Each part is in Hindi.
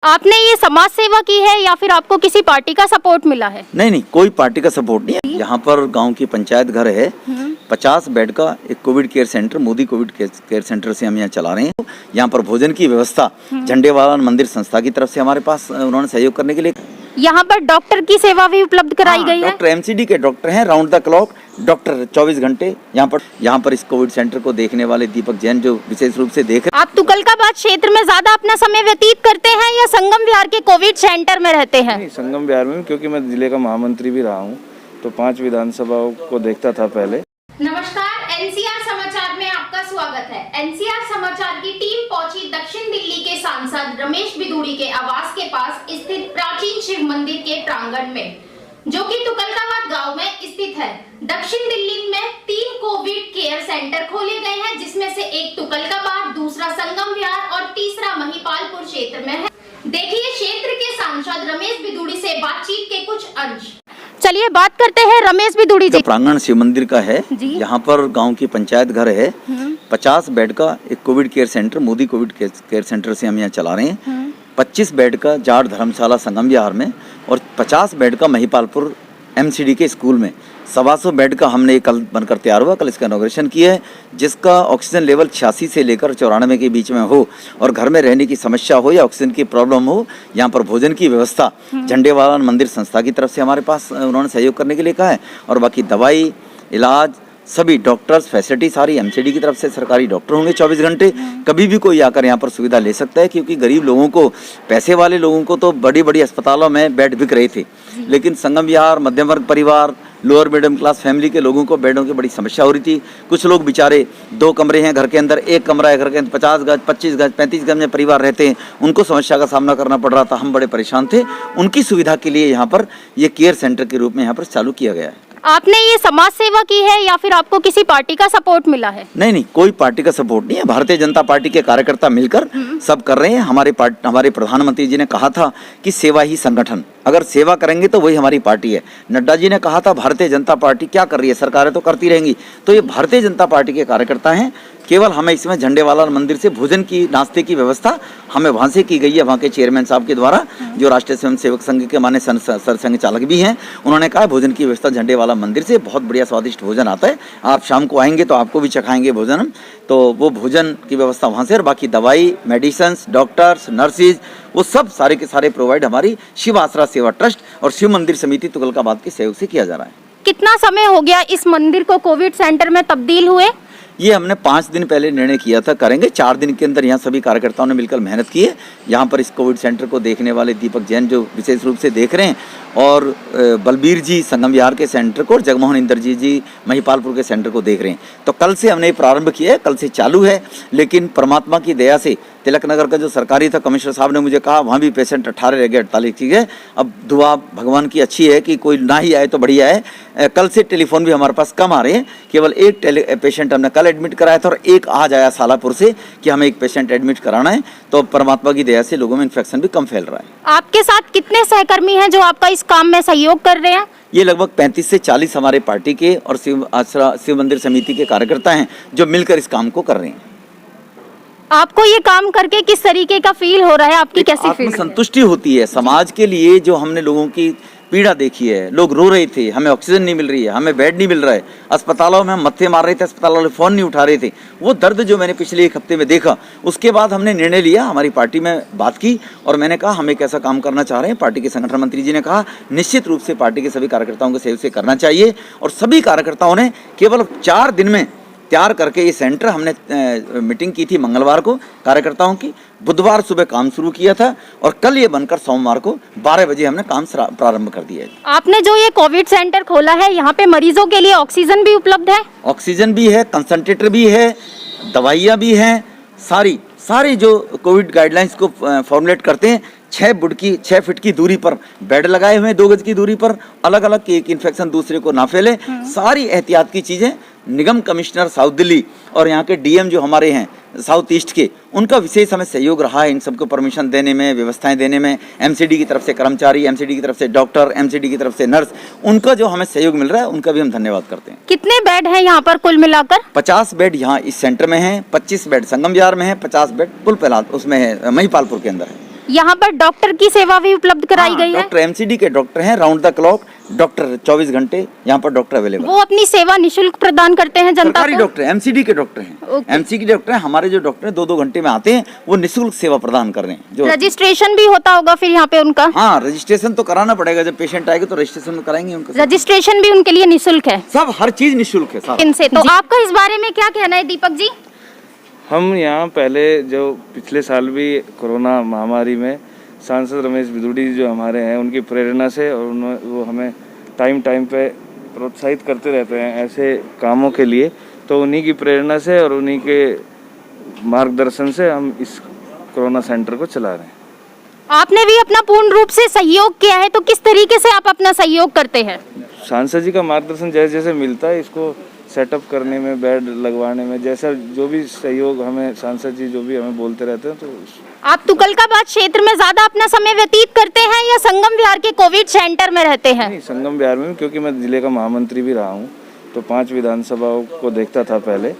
आपने ये समाज सेवा की है या फिर आपको किसी पार्टी का सपोर्ट मिला है? नहीं, कोई पार्टी का सपोर्ट नहीं है। यहाँ पर गांव की पंचायत घर है, 50 बेड का एक Covid care centre, Modi Covid care centre से हम यहाँ चला रहे हैं। यहाँ पर भोजन की व्यवस्था झंडेवाला मंदिर संस्था की तरफ से हमारे पास उन्होंने सहयोग करने के लिए। यहाँ पर डॉक्टर की सेवा भी उपलब्ध कराई गई है? डॉक्टर एमसीडी के डॉक्टर हैं, राउंड द क्लॉक डॉक्टर 24 घंटे यहाँ पर इस कोविड सेंटर को देखने वाले दीपक जैन जो विशेष रूप से देख रहे। आप तुगलकाबाद क्षेत्र में ज्यादा अपना समय व्यतीत करते हैं या संगम विहार के कोविड सेंटर में रहते हैं? नहीं, संगम विहार में, क्योंकि मैं जिले का महामंत्री भी रहा हूँ तो 5 विधानसभाओं को देखता था पहले। नमस्कार, एनसीआर समाचार में आपका स्वागत है। एनसीआर समाचार की टीम पहुंची दक्षिण दिल्ली के सांसद रमेश बिधूड़ी के आवास के पास स्थित प्राचीन शिव मंदिर के प्रांगण में, जो कि तुगलकाबाद गांव में स्थित है। दक्षिण दिल्ली में 3 कोविड केयर सेंटर खोले गए हैं, जिसमें से एक तुगलकाबाद, दूसरा संगम विहार और तीसरा महिपालपुर क्षेत्र में है। देखिए क्षेत्र के सांसद रमेश बिधूड़ी से बातचीत के कुछ अंश। चलिए बात करते हैं रमेश बिधूड़ी जी। प्रांगण शिव मंदिर का है, यहाँ पर गांव की पंचायत घर है, 50 बेड का एक Covid care centre, Modi Covid care centre से हम यहाँ चला रहे हैं। 25 बेड का जाट धर्मशाला संगम विहार में और 50 बेड का महिपालपुर एमसीडी के स्कूल में। 125 बेड का हमने कल बनकर तैयार हुआ, कल इसका इनॉग्रेशन किया है, जिसका ऑक्सीजन लेवल 86 से लेकर 94 के बीच में हो और घर में रहने की समस्या हो या ऑक्सीजन की प्रॉब्लम हो, यहाँ पर भोजन की व्यवस्था झंडेवाला मंदिर संस्था की तरफ से हमारे पास उन्होंने सहयोग करने के लिए कहा है। और बाकी दवाई, इलाज, सभी डॉक्टर्स, फैसिलिटी सारी एमसीडी की तरफ से, सरकारी डॉक्टर होंगे 24 घंटे। कभी भी कोई आकर यहाँ पर सुविधा ले सकता है, क्योंकि गरीब लोगों को, पैसे वाले लोगों को तो बड़ी बड़ी अस्पतालों में बेड बिक रहे थे, लेकिन संगम विहार, मध्यम वर्ग परिवार, लोअर मिडिल क्लास फैमिली के लोगों को बेडों की बड़ी समस्या हो रही थी। कुछ लोग बेचारे 2 कमरे हैं घर के अंदर, 1 कमरा है घर के अंदर, 50 गज, 25 गज, 35 गज में परिवार रहते हैं, उनको समस्या का सामना करना पड़ रहा था। हम बड़े परेशान थे। उनकी सुविधा के लिए यहाँ पर ये केयर सेंटर के रूप में यहाँ पर चालू किया गया है। आपने ये समाज सेवा की है या फिर आपको किसी पार्टी का सपोर्ट मिला है? नहीं, कोई पार्टी का सपोर्ट नहीं है। भारतीय जनता पार्टी के कार्यकर्ता मिलकर सब कर रहे हैं। हमारे प्रधानमंत्री जी ने कहा था कि सेवा ही संगठन, अगर सेवा करेंगे तो वही हमारी पार्टी है। नड्डा जी ने कहा था भारतीय जनता पार्टी क्या कर रही है, सरकारें तो करती रहेंगी। तो ये भारतीय जनता पार्टी के कार्यकर्ता हैं। केवल हमें इसमें झंडेवाला मंदिर से भोजन की, नाश्ते की व्यवस्था हमें वहाँ से की गई है, वहाँ के चेयरमैन साहब के द्वारा, जो राष्ट्रीय स्वयं सेवक संघ के माने सरसंघ चालक भी हैं। उन्होंने कहा भोजन की व्यवस्था झंडेवाला मंदिर से बहुत बढ़िया स्वादिष्ट भोजन आता है। आप शाम को आएंगे तो आपको भी चखाएंगे भोजन, तो वो भोजन की व्यवस्था वहाँ से। और बाकी दवाई, मेडिसिन, डॉक्टर्स, नर्सिज, वो सब सारे के सारे प्रोवाइड हमारी शिव आसरा सेवा ट्रस्ट और शिव मंदिर समिति तुगलकाबाद के सहयोग से किया जा रहा है। कितना समय हो गया इस मंदिर को कोविड सेंटर में तब्दील हुए? ये हमने 5 दिन पहले निर्णय किया था करेंगे। 4 दिन के अंदर यहाँ सभी कार्यकर्ताओं ने मिलकर मेहनत की है। यहाँ पर इस कोविड सेंटर को देखने वाले दीपक जैन जो विशेष रूप से देख रहे हैं, और बलबीर जी संगम विहार के सेंटर को और जगमोहन इंद्रजीत जी महिपालपुर के सेंटर को देख रहे हैं। तो कल से हमने प्रारंभ किया है, कल से चालू है। लेकिन परमात्मा की दया से तिलक नगर का जो सरकारी था, कमिश्नर साहब ने मुझे कहा वहाँ भी पेशेंट 18 रह गए, 48 ठीक है। अब दुआ भगवान की अच्छी है कि कोई ना ही आए तो बढ़िया है। कल से टेलीफोन भी हमारे पास कम आ रहे हैं। केवल एक पेशेंट हमने कल एडमिट कराया था और एक आज आया सालापुर से कि हमें एक पेशेंट एडमिट कराना है। तो परमात्मा की दया से लोगों में इन्फेक्शन भी कम फैल रहा है। आपके साथ कितने सहकर्मी हैं जो आपका इस काम में सहयोग कर रहे हैं? ये लगभग 35 से 40 हमारे पार्टी के और शिव मंदिर समिति के कार्यकर्ता हैं जो मिलकर इस काम को कर रहे हैं। आपको ये काम करके किस तरीके का फील हो रहा है? आपकी कैसी फील? संतुष्टि होती है। समाज के लिए जो हमने लोगों की पीड़ा देखी है, लोग रो रहे थे, हमें ऑक्सीजन नहीं मिल रही है, हमें बेड नहीं मिल रहा है, अस्पतालों में हम मत्थे मार रहे थे, अस्पताल वाले फ़ोन नहीं उठा रहे थे, वो दर्द जो मैंने पिछले 1 हफ्ते में देखा, उसके बाद हमने निर्णय लिया, हमारी पार्टी में बात की और मैंने कहा हम एक ऐसा काम करना चाह रहे हैं। पार्टी के संगठन मंत्री जी ने कहा निश्चित रूप से पार्टी के सभी कार्यकर्ताओं को सहयोग से करना चाहिए। और सभी कार्यकर्ताओं ने केवल 4 दिन में तैयार करके ये सेंटर, हमने मीटिंग की थी मंगलवार को कार्यकर्ताओं की, बुधवार सुबह काम शुरू किया था और कल ये बनकर सोमवार को 12 बजे हमने काम प्रारंभ कर दिया है। आपने जो ये कोविड सेंटर खोला है, यहाँ पे मरीजों के लिए ऑक्सीजन भी उपलब्ध है? ऑक्सीजन भी है, कंसंट्रेटर भी है, दवाइयाँ भी हैं, सारी जो कोविड गाइडलाइंस को फॉर्मुलेट करते हैं। 6 फीट की दूरी पर बेड लगाए हुए हैं, 2 गज की दूरी पर, अलग अलग कि एक इन्फेक्शन दूसरे को ना फैले। सारी एहतियात की चीज़ें निगम कमिश्नर साउथ दिल्ली और यहाँ के डीएम जो हमारे हैं साउथ ईस्ट के, उनका विशेष हमें सहयोग रहा है इन सबको परमिशन देने में, व्यवस्थाएं देने में। एमसीडी की तरफ से कर्मचारी, एमसीडी की तरफ से डॉक्टर, एमसीडी की तरफ से नर्स, उनका जो हमें सहयोग मिल रहा है उनका भी हम धन्यवाद करते हैं। कितने बेड हैं यहाँ पर कुल मिलाकर? 50 बेड यहाँ इस सेंटर में है, 25 बेड संगम विहार में है, 50 बेड कुल उसमें है महिपालपुर के अंदर है। यहाँ पर डॉक्टर की सेवा भी उपलब्ध कराई गई है। डॉक्टर एमसीडी के डॉक्टर हैं, राउंड द क्लॉक डॉक्टर 24 घंटे यहाँ पर डॉक्टर अवेलेबल। वो अपनी सेवा निशुल्क प्रदान करते हैं जनता सरकारी को। डॉक्टर एमसीडी के डॉक्टर हैं, एमसीडी के डॉक्टर हैं। हमारे जो डॉक्टर हैं 2-2 घंटे में आते हैं, वो निःशुल्क सेवा प्रदान कर रहे हैं। जो रजिस्ट्रेशन भी होता होगा फिर यहाँ पे उनका? हाँ, रजिस्ट्रेशन तो कराना पड़ेगा। जब पेशेंट आएगा तो रजिस्ट्रेशन कराएंगे उनका। रजिस्ट्रेशन भी उनके लिए निःशुल्क है? सब हर चीज निःशुल्क है साहब। इनसे तो आपका इस बारे में क्या कहना है दीपक जी? हम यहाँ पहले जो पिछले साल भी कोरोना महामारी में सांसद रमेश बिधूड़ी जो हमारे हैं, उनकी प्रेरणा से और वो हमें टाइम टाइम पे प्रोत्साहित करते रहते हैं ऐसे कामों के लिए, तो उन्हीं की प्रेरणा से और उन्हीं के मार्गदर्शन से हम इस कोरोना सेंटर को चला रहे हैं। आपने भी अपना पूर्ण रूप से सहयोग किया है, तो किस तरीके से आप अपना सहयोग करते हैं? सांसद जी का मार्गदर्शन जैसे जैसे मिलता है, इसको सेटअप करने में, बेड लगवाने में, जैसा जो भी सहयोग हमें सांसद जी जो भी हमें बोलते रहते हैं। तो आप तुगलकाबाद क्षेत्र में ज्यादा अपना समय व्यतीत करते हैं या संगम विहार के कोविड सेंटर में रहते हैं? नहीं, संगम विहार में, क्योंकि मैं जिले का महामंत्री भी रहा हूँ, तो 5 विधानसभाओं को देखता था पहले,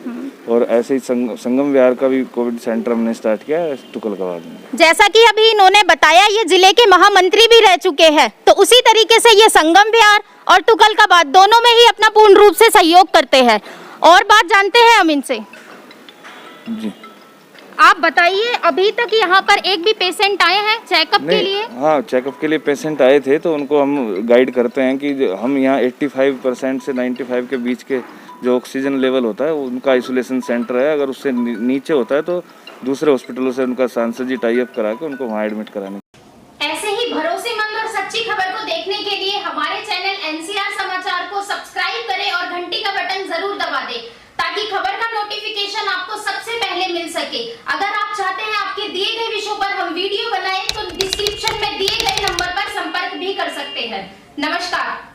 और ऐसे ही संगम विहार का भी कोविड सेंटर हमने स्टार्ट किया है तुगलकाबाद में। जैसा कि अभी इन्होंने बताया, ये जिले के महामंत्री भी रह चुके हैं, तो उसी तरीके से ये संगम विहार और तुगलकाबाद दोनों में ही अपना पूर्ण रूप से सहयोग करते हैं। और बात जानते हैं हम इनसे। जी, आप बताइए, अभी तक यहाँ पर एक भी पेशेंट आए हैं चेकअप के लिए? हाँ, चेकअप के लिए पेशेंट आए थे, तो उनको हम गाइड करते हैं कि हम यहाँ 85% से 95 के बीच के जो ऑक्सीजन लेवल होता है, उनका आइसोलेशन सेंटर है। अगर उससे नीचे होता है तो दूसरे हॉस्पिटलों से उनका सांसद जी टाई अप करा के उनको वहाँ एडमिट कराने। ऐसे ही भरोसेमंद और सच्ची खबर को देखने के लिए हमारे चैनल एनसीआर समाचार को सब्सक्राइब करें और घंटी का बटन जरूर दबा दें, ताकि खबर का नोटिफिकेशन आपको सबसे पहले मिल सके। अगर आप चाहते हैं आपके दिए गए विषयों पर हम वीडियो बनाएं, तो डिस्क्रिप्शन में दिए गए नंबर पर संपर्क भी कर सकते हैं। नमस्कार।